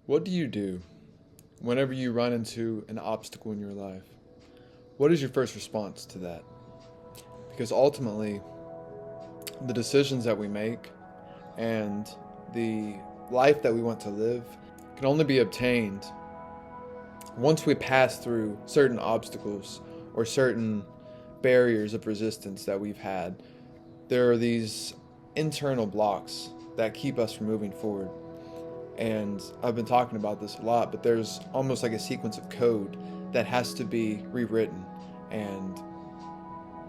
What do you do whenever you run into an obstacle in your life? What is your first response to that? Because ultimately, the decisions that we make and the life that we want to live can only be obtained once we pass through certain obstacles or certain barriers of resistance that we've had. There are these internal blocks that keep us from moving forward. And I've been talking about this a lot, but there's almost like a sequence of code that has to be rewritten. And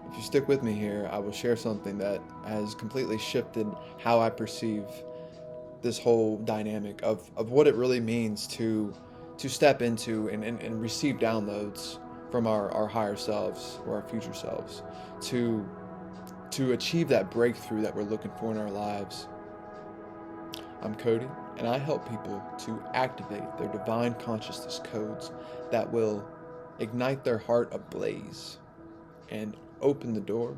if you stick with me here, I will share something that has completely shifted how I perceive this whole dynamic of what it really means to step into and receive downloads from our higher selves or our future selves to achieve that breakthrough that we're looking for in our lives. I'm Cody, and I help people to activate their divine consciousness codes that will ignite their heart ablaze and open the door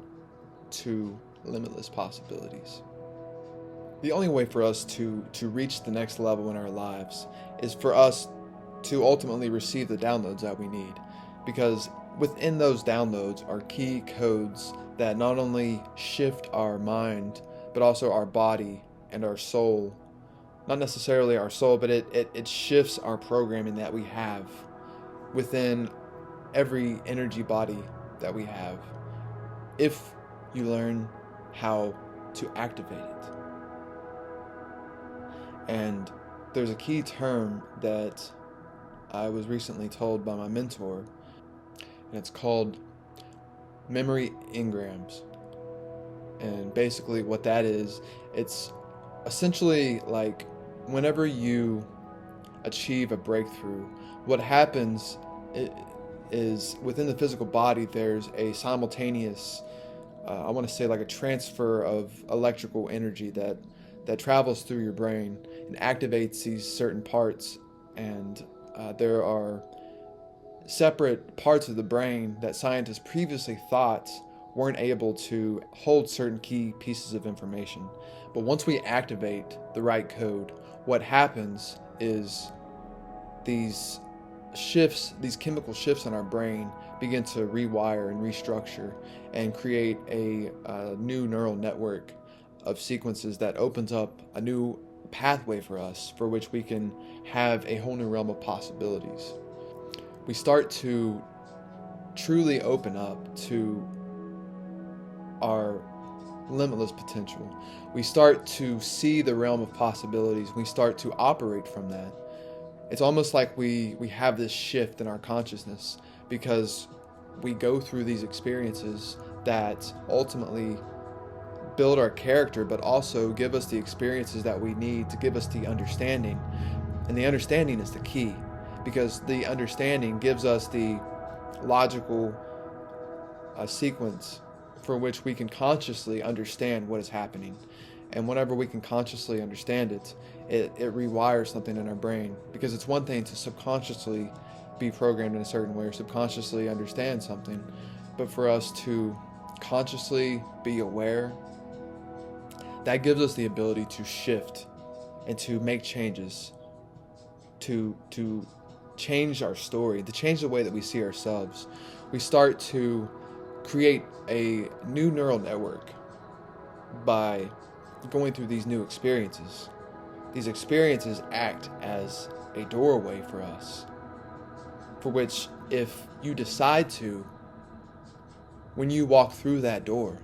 to limitless possibilities. The only way for us to reach the next level in our lives is for us to ultimately receive the downloads that we need, because within those downloads are key codes that not only shift our mind, but also our body and our soul. Not necessarily our soul, but it shifts our programming that we have within every energy body that we have, if you learn how to activate it. And there's a key term that I was recently told by my mentor, and it's called memory engrams. And basically what that is, it's essentially like whenever you achieve a breakthrough, what happens is within the physical body there's a simultaneous, I want to say like a transfer of electrical energy that travels through your brain and activates these certain parts. And there are separate parts of the brain that scientists previously thought weren't able to hold certain key pieces of information. But once we activate the right code, what happens is these shifts, these chemical shifts in our brain begin to rewire and restructure and create a new neural network of sequences that opens up a new pathway for us, for which we can have a whole new realm of possibilities. We start to truly open up to our limitless potential. We start to see the realm of possibilities. We start to operate from that. It's almost like we have this shift in our consciousness because we go through these experiences that ultimately build our character, but also give us the experiences that we need to give us the understanding. And the understanding is the key, because the understanding gives us the logical sequence for which we can consciously understand what is happening. And whenever we can consciously understand it, it rewires something in our brain. Because it's one thing to subconsciously be programmed in a certain way or subconsciously understand something, but for us to consciously be aware, that gives us the ability to shift and to make changes, to change our story, to change the way that we see ourselves. We start to create a new neural network by going through these new experiences. These experiences act as a doorway for us, for which if you decide to, when you walk through that door,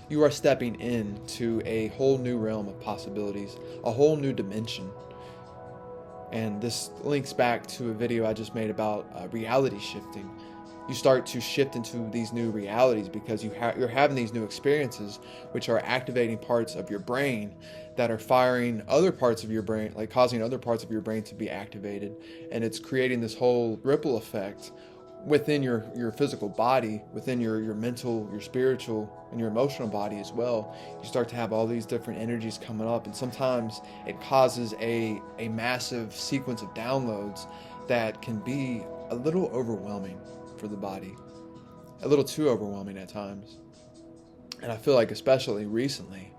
you are stepping into a whole new realm of possibilities, a whole new dimension. And this links back to a video I just made about reality shifting. You start to shift into these new realities because you're having these new experiences, which are activating parts of your brain that are firing other parts of your brain, like causing other parts of your brain to be activated. And it's creating this whole ripple effect within your physical body, within your mental, your spiritual, and your emotional body as well. You start to have all these different energies coming up, and sometimes it causes a massive sequence of downloads that can be a little overwhelming for the body, a little too overwhelming at times. And I feel like especially recently,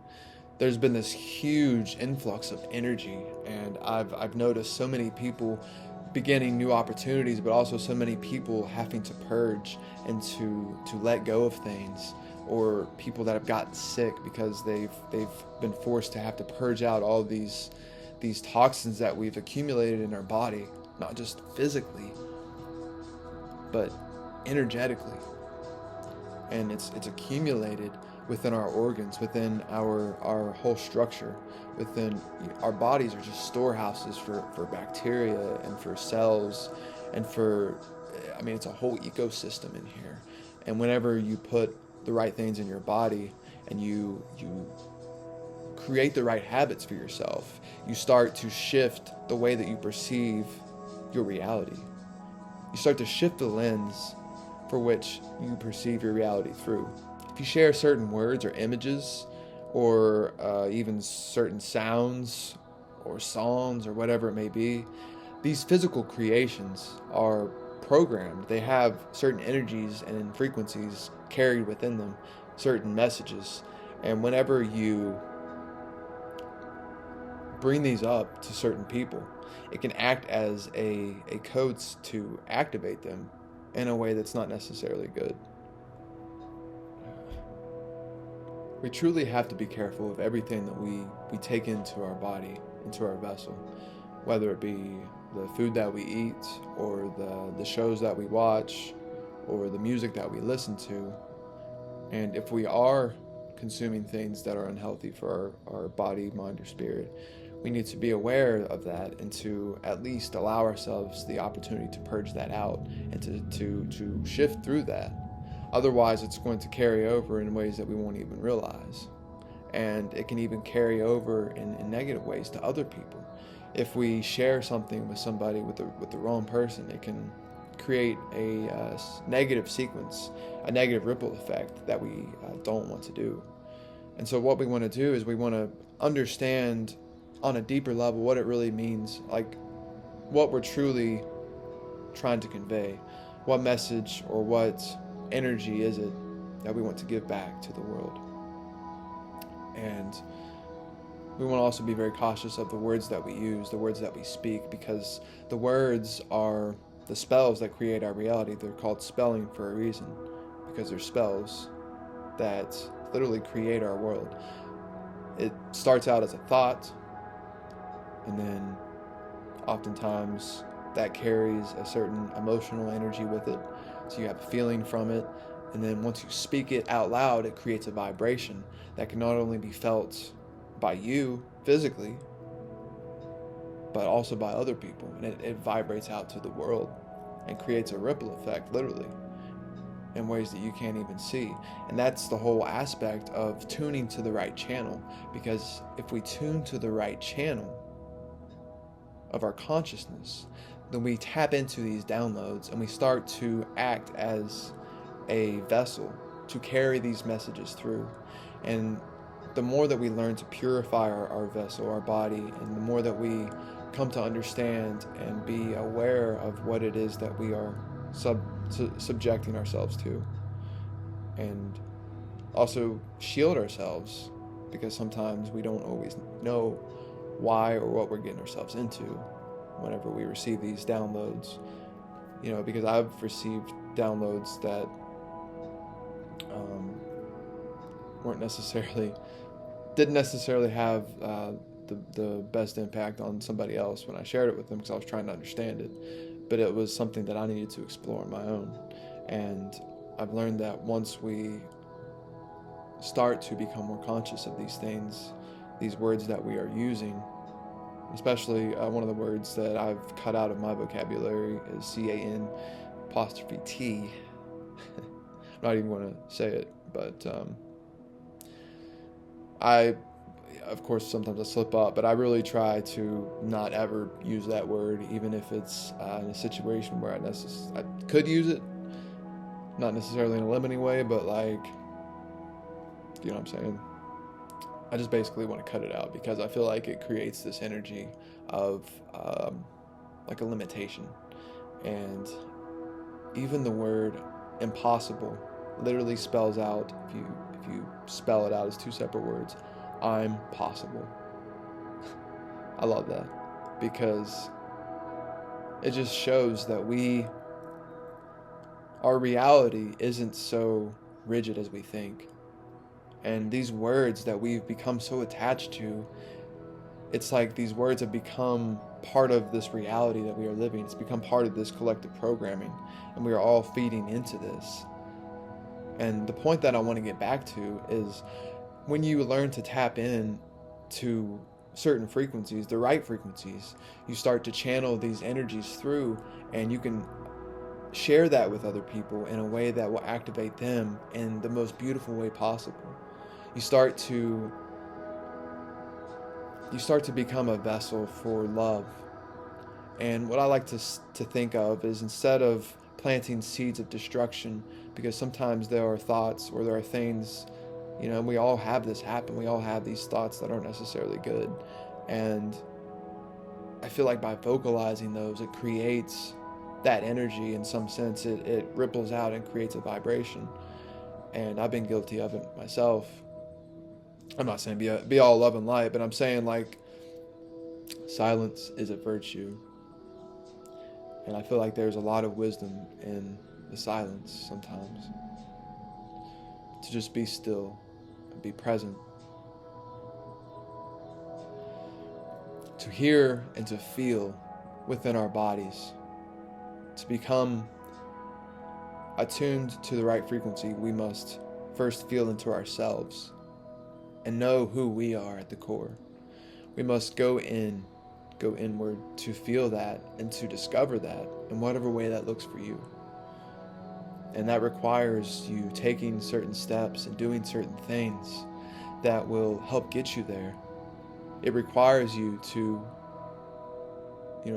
there's been this huge influx of energy, and I've noticed so many people beginning new opportunities, but also so many people having to purge and to let go of things, or people that have gotten sick because they've been forced to have to purge out all these toxins that we've accumulated in our body, not just physically, but energetically. And it's accumulated within our organs, within our whole structure, within our bodies are just storehouses for bacteria and for cells and for, I mean, it's a whole ecosystem in here. And whenever you put the right things in your body and you create the right habits for yourself, you start to shift the way that you perceive your reality. You start to shift the lens for which you perceive your reality through. If you share certain words or images, or even certain sounds or songs or whatever it may be, these physical creations are programmed. They have certain energies and frequencies carried within them, certain messages. And whenever you bring these up to certain people, it can act as a code to activate them in a way that's not necessarily good. We truly have to be careful of everything that we take into our body, into our vessel, whether it be the food that we eat, or the shows that we watch, or the music that we listen to. And if we are consuming things that are unhealthy for our body, mind, or spirit, we need to be aware of that and to at least allow ourselves the opportunity to purge that out and to shift through that. Otherwise, it's going to carry over in ways that we won't even realize. And it can even carry over in negative ways to other people. If we share something with somebody, with the wrong person, it can create a negative sequence, a negative ripple effect that we don't want to do. And so what we want to do is we want to understand on a deeper level what it really means, like what we're truly trying to convey. What message or what energy is it that we want to give back to the world? And we want to also be very cautious of the words that we use, the words that we speak, because the words are the spells that create our reality. They're called spelling for a reason, because they're spells that literally create our world. It starts out as a thought, and then oftentimes that carries a certain emotional energy with it. So you have a feeling from it, and then once you speak it out loud, it creates a vibration that can not only be felt by you physically, but also by other people, and it vibrates out to the world and creates a ripple effect, literally, in ways that you can't even see. And that's the whole aspect of tuning to the right channel, because if we tune to the right channel of our consciousness, then we tap into these downloads and we start to act as a vessel to carry these messages through. And the more that we learn to purify our vessel, our body, and the more that we come to understand and be aware of what it is that we are subjecting ourselves to, and also shield ourselves, because sometimes we don't always know why or what we're getting ourselves into whenever we receive these downloads. You know, because I've received downloads that didn't necessarily have the best impact on somebody else when I shared it with them, because I was trying to understand it, but it was something that I needed to explore on my own. And I've learned that once we start to become more conscious of these things, these words that we are using, especially one of the words that I've cut out of my vocabulary is CAN''T. I'm not even going to say it, but I, of course, sometimes I slip up, but I really try to not ever use that word, even if it's in a situation where I could use it, not necessarily in a limiting way, but like, you know what I'm saying? I just basically want to cut it out, because I feel like it creates this energy of like a limitation. And even the word impossible literally spells out, if you spell it out as two separate words, I'm possible. I love that, because it just shows that our reality isn't so rigid as we think. And these words that we've become so attached to, it's like these words have become part of this reality that we are living. It's become part of this collective programming, and we are all feeding into this. And the point that I want to get back to is, when you learn to tap in to certain frequencies, the right frequencies, you start to channel these energies through, and you can share that with other people in a way that will activate them in the most beautiful way possible. You start to become a vessel for love. And what I like to think of is, instead of planting seeds of destruction, because sometimes there are thoughts or there are things, and we all have this happen. We all have these thoughts that aren't necessarily good. And I feel like by vocalizing those, it creates that energy in some sense. It ripples out and creates a vibration. And I've been guilty of it myself. I'm not saying be all love and light, but I'm saying, like, silence is a virtue. And I feel like there's a lot of wisdom in the silence sometimes. To just be still and be present. To hear and to feel within our bodies. To become attuned to the right frequency, we must first feel into ourselves and know who we are at the core. We must go inward to feel that and to discover that in whatever way that looks for you. And that requires you taking certain steps and doing certain things that will help get you there. It requires you to,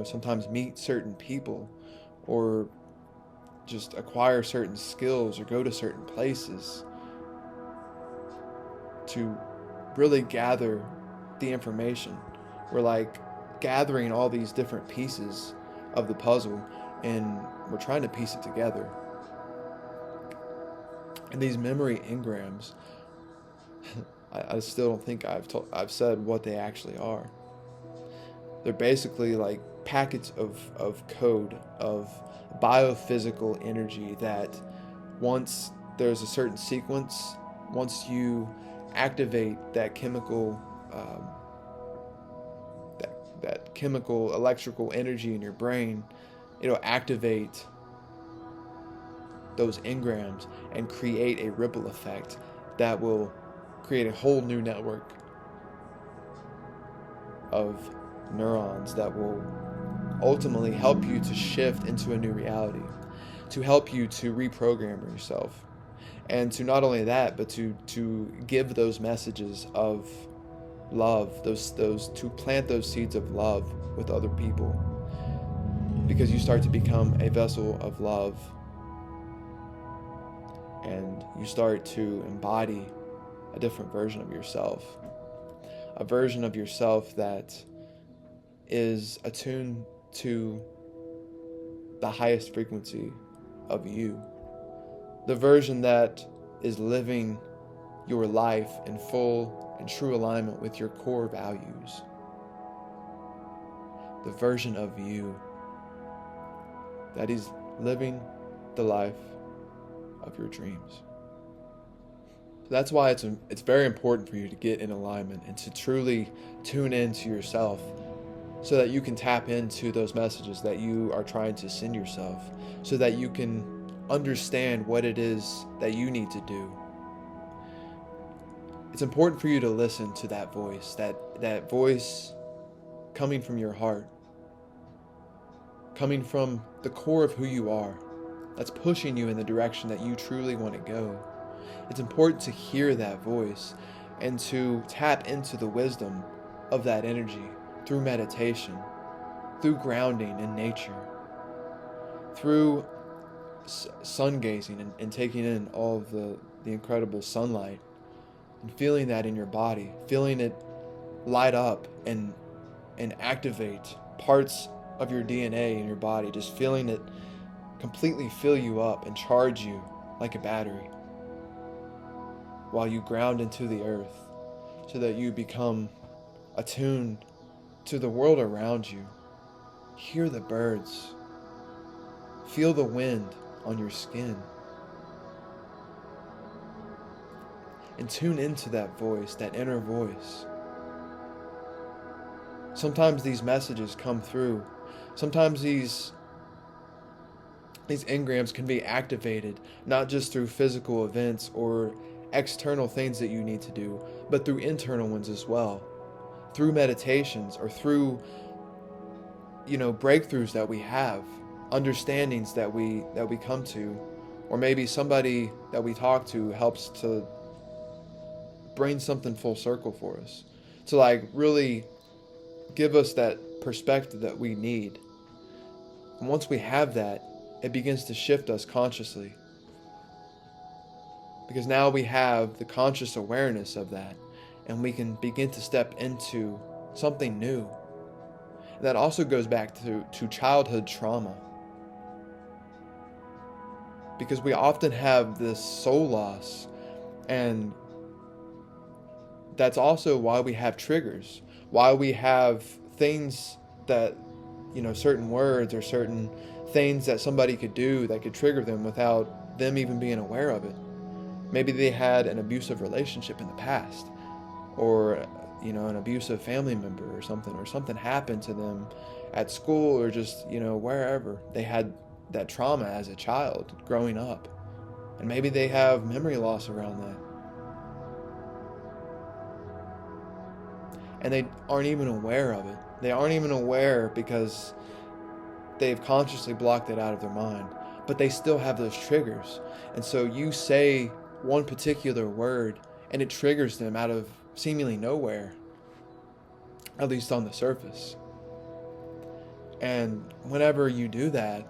sometimes meet certain people, or just acquire certain skills, or go to certain places to really gather the information. We're like gathering all these different pieces of the puzzle, and we're trying to piece it together. And these memory engrams, I still don't think I've said what they actually are. They're basically like packets of code, of biophysical energy, that once there's a certain sequence, once you activate that chemical that chemical electrical energy in your brain, it'll activate those engrams and create a ripple effect that will create a whole new network of neurons that will ultimately help you to shift into a new reality, to help you to reprogram yourself, and to not only that, but to give those messages of love, those to plant those seeds of love with other people, because you start to become a vessel of love, and you start to embody a different version of yourself, a version of yourself that is attuned to the highest frequency of you, the version that is living your life in full and true alignment with your core values, the version of you that is living the life of your dreams. So that's why it's very important for you to get in alignment and to truly tune into yourself, so that you can tap into those messages that you are trying to send yourself, so that you can understand what it is that you need to do. It's important for you to listen to that voice, that voice coming from your heart, coming from the core of who you are, that's pushing you in the direction that you truly want to go. It's important to hear that voice and to tap into the wisdom of that energy through meditation, through grounding in nature, through sun gazing and taking in all of the incredible sunlight, and feeling that in your body, feeling it light up and activate parts of your DNA in your body, just feeling it completely fill you up and charge you like a battery while you ground into the earth, so that you become attuned to the world around you. Hear the birds. Feel the wind on your skin. And tune into that voice, that inner voice. Sometimes these messages come through. Sometimes these engrams can be activated, not just through physical events or external things that you need to do, but through internal ones as well. Through meditations or through, breakthroughs that we have, understandings that we come to, or maybe somebody that we talk to helps to bring something full circle for us, to really give us that perspective that we need. And once we have that, it begins to shift us consciously, because now we have the conscious awareness of that, and we can begin to step into something new. And that also goes back to childhood trauma, because we often have this soul loss, and that's also why we have triggers, why we have things that, certain words or certain things that somebody could do that could trigger them without them even being aware of it. Maybe they had an abusive relationship in the past, or an abusive family member or something happened to them at school, or just wherever they had that trauma as a child growing up, and maybe they have memory loss around that, and they aren't even aware of it. They aren't even aware because they've consciously blocked it out of their mind, but they still have those triggers. And so you say one particular word and it triggers them out of seemingly nowhere, at least on the surface. And whenever you do that,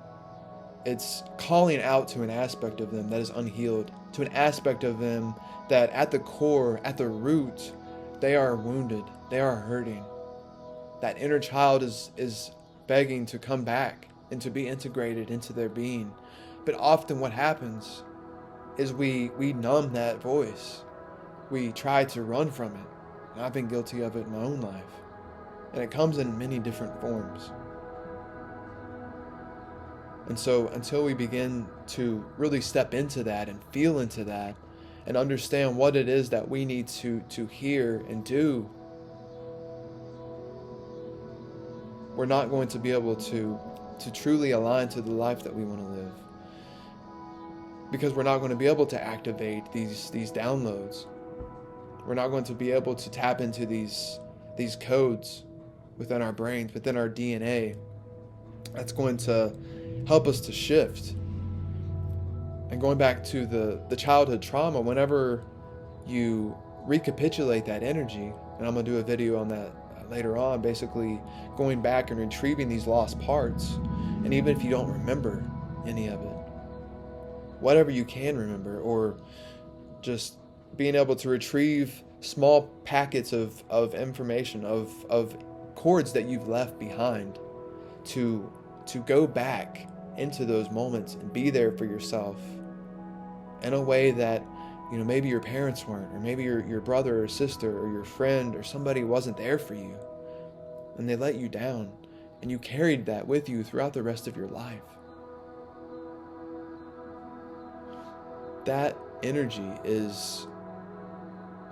it's calling out to an aspect of them that is unhealed, to an aspect of them that at the core, at the root, they are wounded, they are hurting. That inner child is begging to come back and to be integrated into their being. But often what happens is we numb that voice. We try to run from it. And I've been guilty of it in my own life. And it comes in many different forms. And so until we begin to really step into that and feel into that and understand what it is that we need to hear and do, we're not going to be able to truly align to the life that we want to live. Because we're not going to be able to activate these downloads. We're not going to be able to tap into these codes within our brains, within our DNA. That's going to help us to shift. And going back to the childhood trauma, whenever you recapitulate that energy, and I'm going to do a video on that later on, basically going back and retrieving these lost parts, and even if you don't remember any of it, whatever you can remember, or just being able to retrieve small packets of information, of chords that you've left behind, to go back into those moments and be there for yourself in a way that maybe your parents weren't, or maybe your brother or sister or your friend or somebody wasn't there for you, and they let you down, and you carried that with you throughout the rest of your life. That energy is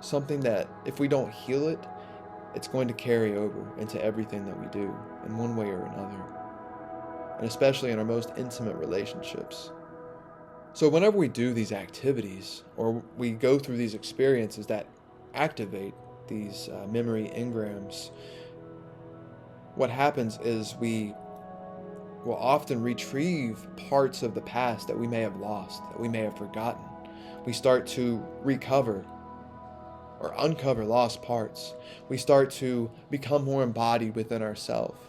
something that if we don't heal it, it's going to carry over into everything that we do in one way or another, and especially in our most intimate relationships. So whenever we do these activities, or we go through these experiences that activate these memory engrams, what happens is we will often retrieve parts of the past that we may have lost, that we may have forgotten. We start to recover or uncover lost parts. We start to become more embodied within ourselves.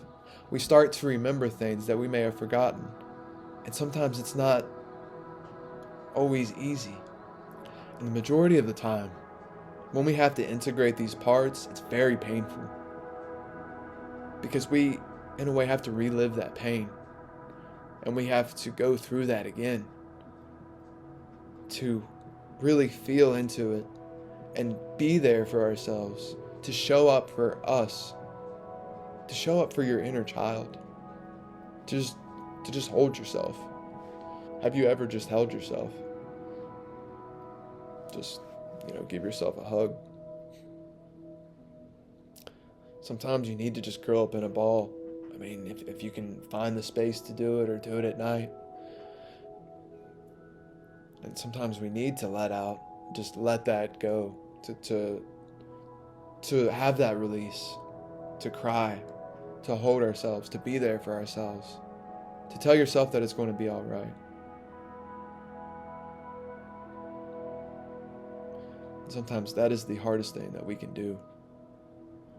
We start to remember things that we may have forgotten. And sometimes it's not always easy. And the majority of the time, when we have to integrate these parts, it's very painful. Because we, in a way, have to relive that pain. And we have to go through that again to really feel into it and be there for ourselves, to show up for us, to show up for your inner child, to just hold yourself. Have you ever just held yourself? Just, give yourself a hug. Sometimes you need to just curl up in a ball. I mean, if you can find the space to do it, or do it at night. And sometimes we need to just let that go, to have that release, to cry, to hold ourselves, to be there for ourselves, to tell yourself that it's going to be all right. And sometimes that is the hardest thing that we can do,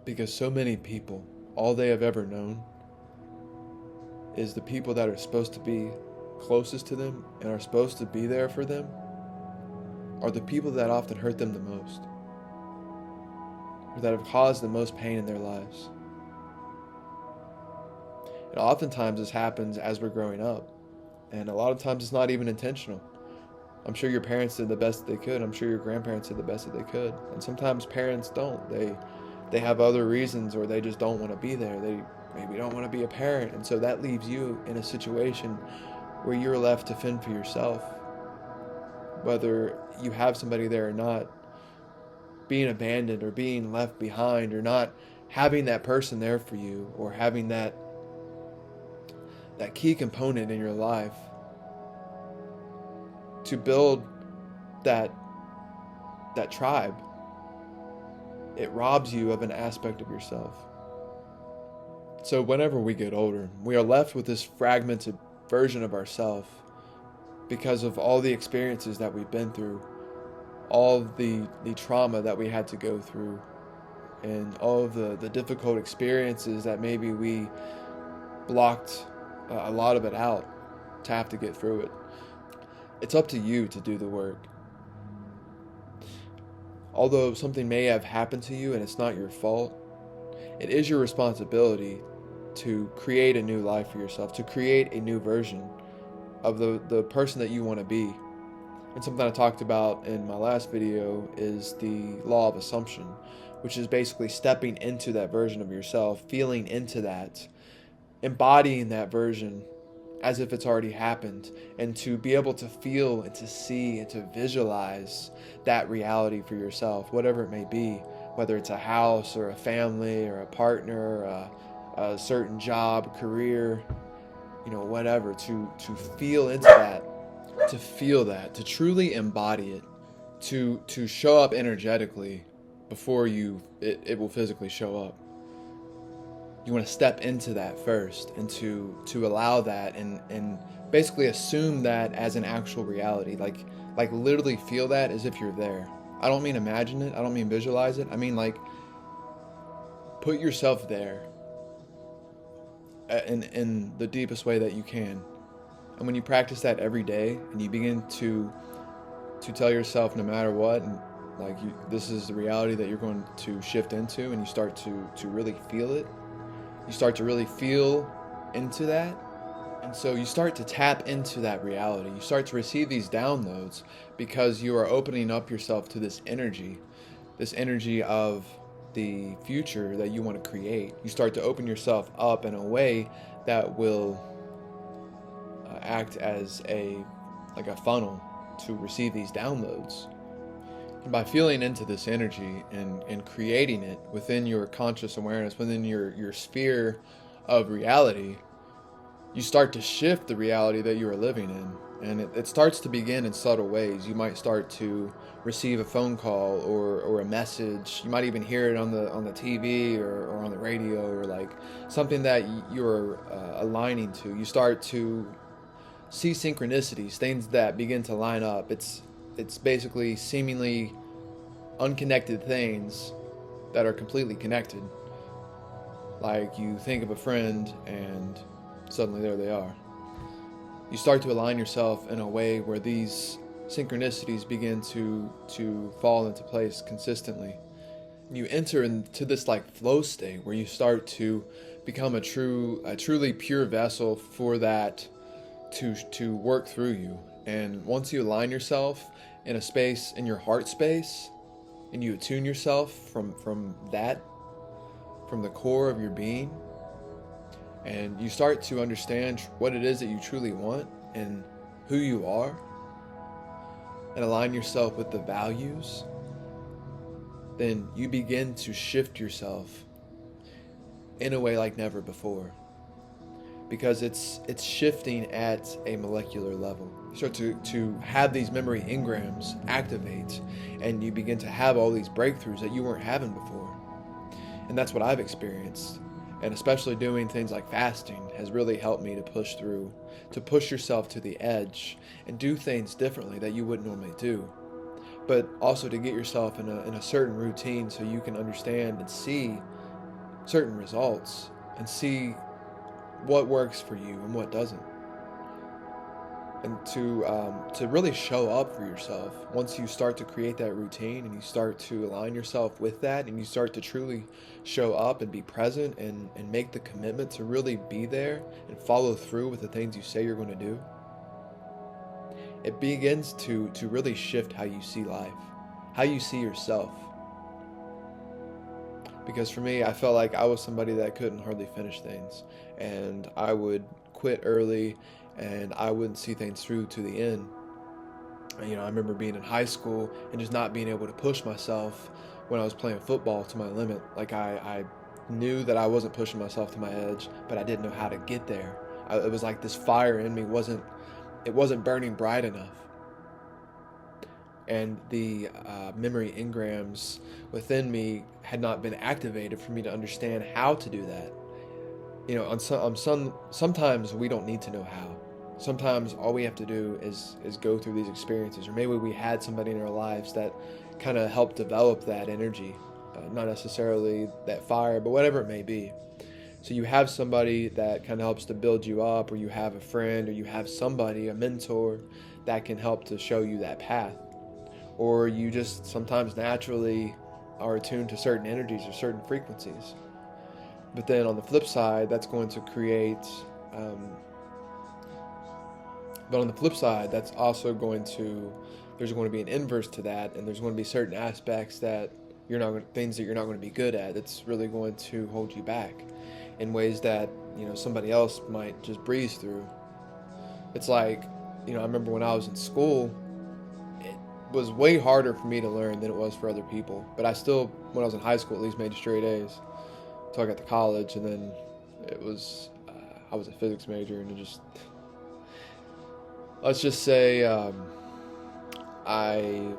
because so many people, all they have ever known is the people that are supposed to be closest to them and are supposed to be there for them are the people that often hurt them the most, or that have caused the most pain in their lives. And oftentimes this happens as we're growing up, and a lot of times it's not even intentional. I'm sure your parents did the best that they could. I'm sure your grandparents did the best that they could. And sometimes parents don't. They have other reasons, or they just don't want to be there. They maybe don't want to be a parent. And so that leaves you in a situation where you're left to fend for yourself. Whether you have somebody there or not, being abandoned or being left behind, or not having that person there for you, or having that key component in your life to build that tribe, it robs you of an aspect of yourself. So whenever we get older, we are left with this fragmented version of ourselves because of all the experiences that we've been through, all the trauma that we had to go through, and all of the difficult experiences that maybe we blocked a lot of it out to have to get through it. It's up to you to do the work. Although something may have happened to you and it's not your fault, it is your responsibility to create a new life for yourself, to create a new version of the person that you want to be. And something I talked about in my last video is the law of assumption, which is basically stepping into that version of yourself, feeling into that, embodying that version as if it's already happened, and to be able to feel and to see and to visualize that reality for yourself, whatever it may be, whether it's a house or a family or a partner, a certain job, career, whatever, to feel into that, to feel that, to truly embody it, to show up energetically before it will physically show up. You want to step into that first, and to allow that and basically assume that as an actual reality, like literally feel that as if you're there. I don't mean imagine it, I don't mean visualize it, I mean like put yourself there in the deepest way that you can. And when you practice that every day, and you begin to tell yourself no matter what, and this is the reality that you're going to shift into, and you start to really feel it, you start to really feel into that. And so you start to tap into that reality. You start to receive these downloads because you are opening up yourself to this energy of the future that you want to create. You start to open yourself up in a way that will act as a funnel to receive these downloads. And by feeling into this energy and creating it within your conscious awareness, within your sphere of reality, you start to shift the reality that you are living in. And it starts to begin in subtle ways. You might start to receive a phone call or a message. You might even hear it on the TV or on the radio, or something that you're aligning to. You start to see synchronicities, things that begin to line up. It's basically seemingly unconnected things that are completely connected. Like you think of a friend and suddenly there they are. You start to align yourself in a way where these synchronicities begin to fall into place consistently. You enter into this flow state where you start to become a truly pure vessel for that to work through you. And once you align yourself in a space, in your heart space, and you attune yourself from the core of your being, and you start to understand what it is that you truly want and who you are, and align yourself with the values, then you begin to shift yourself in a way like never before. Because it's shifting at a molecular level. You start to have these memory engrams activate, and you begin to have all these breakthroughs that you weren't having before. And that's what I've experienced. And especially doing things like fasting has really helped me to push through, to push yourself to the edge and do things differently that you wouldn't normally do. But also to get yourself in a certain routine so you can understand and see certain results and see what works for you and what doesn't, and to really show up for yourself. Once you start to create that routine and you start to align yourself with that, and you start to truly show up and be present and make the commitment to really be there and follow through with the things you say you're going to do, it begins to really shift how you see life, how you see yourself. Because for me, I felt like I was somebody that couldn't hardly finish things, and I would quit early, and I wouldn't see things through to the end. You know, I remember being in high school and just not being able to push myself when I was playing football to my limit. Like I knew that I wasn't pushing myself to my edge, but I didn't know how to get there. It was like this fire in me wasn't burning bright enough. And the memory engrams within me had not been activated for me to understand how to do that. You know, sometimes we don't need to know how. Sometimes all we have to do is go through these experiences, or maybe we had somebody in our lives that kind of helped develop that energy, not necessarily that fire, but whatever it may be. So you have somebody that kind of helps to build you up, or you have a friend, or you have somebody, a mentor, that can help to show you that path. Or you just sometimes naturally are attuned to certain energies or certain frequencies. But then on the flip side, that's going to create, but on the flip side, that's also there's going to be an inverse to that, and there's going to be certain aspects that things that you're not going to be good at. It's really going to hold you back in ways that, you know, somebody else might just breeze through. It's like, you know, I remember when I was in school, was way harder for me to learn than it was for other people. But I still, when I was in high school, at least made straight A's. So I got to college, and then I was a physics major, and let's just say I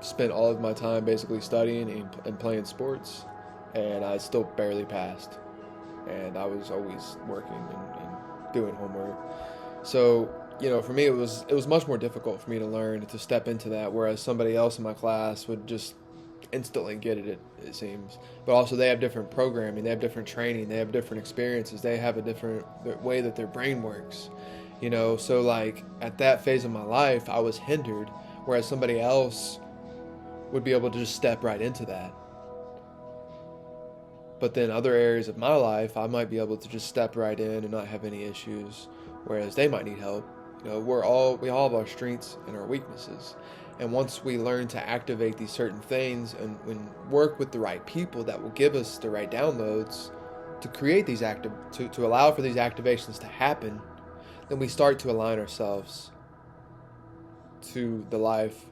spent all of my time basically studying and playing sports, and I still barely passed. And I was always working and doing homework. So, you know, for me, it was much more difficult for me to learn, to step into that, whereas somebody else in my class would just instantly get it seems. But also they have different programming, they have different training, they have different experiences, they have a different way that their brain works, you know. So like at that phase of my life, I was hindered, whereas somebody else would be able to just step right into that. But then other areas of my life, I might be able to just step right in and not have any issues, whereas they might need help. You know, we all have our strengths and our weaknesses. And once we learn to activate these certain things and work with the right people that will give us the right downloads to create these to allow for these activations to happen, then we start to align ourselves to the life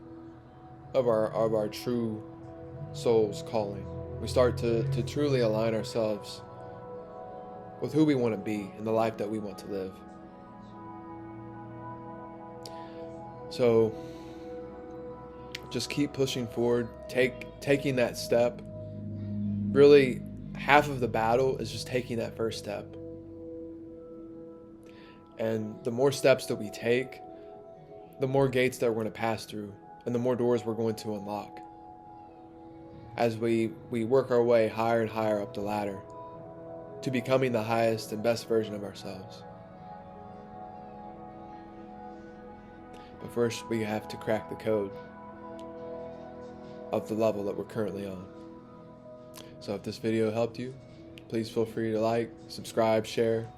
of our true soul's calling. We start to truly align ourselves with who we want to be and the life that we want to live. So just keep pushing forward, taking that step. Really, half of the battle is just taking that first step. And the more steps that we take, the more gates that we're going to pass through, and the more doors we're going to unlock as we work our way higher and higher up the ladder to becoming the highest and best version of ourselves. But first, we have to crack the code of the level that we're currently on. So if this video helped you, please feel free to like, subscribe, share,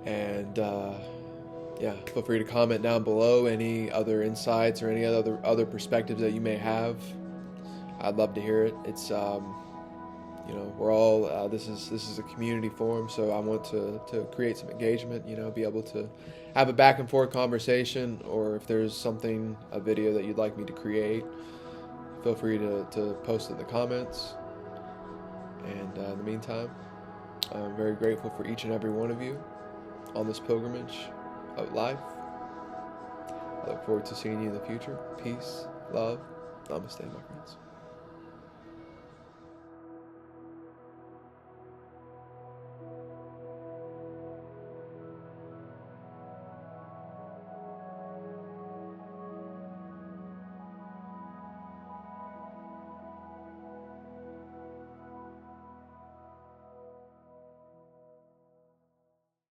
and feel free to comment down below any other insights or any other perspectives that you may have. I'd love to hear it. It's we're all this is a community forum, so I want to create some engagement. Be able to have a back and forth conversation, or if there's a video that you'd like me to create, feel free to post it in the comments. And in the meantime, I'm very grateful for each and every one of you on this pilgrimage of life. I look forward to seeing you in the future. Peace, love, namaste, my friends.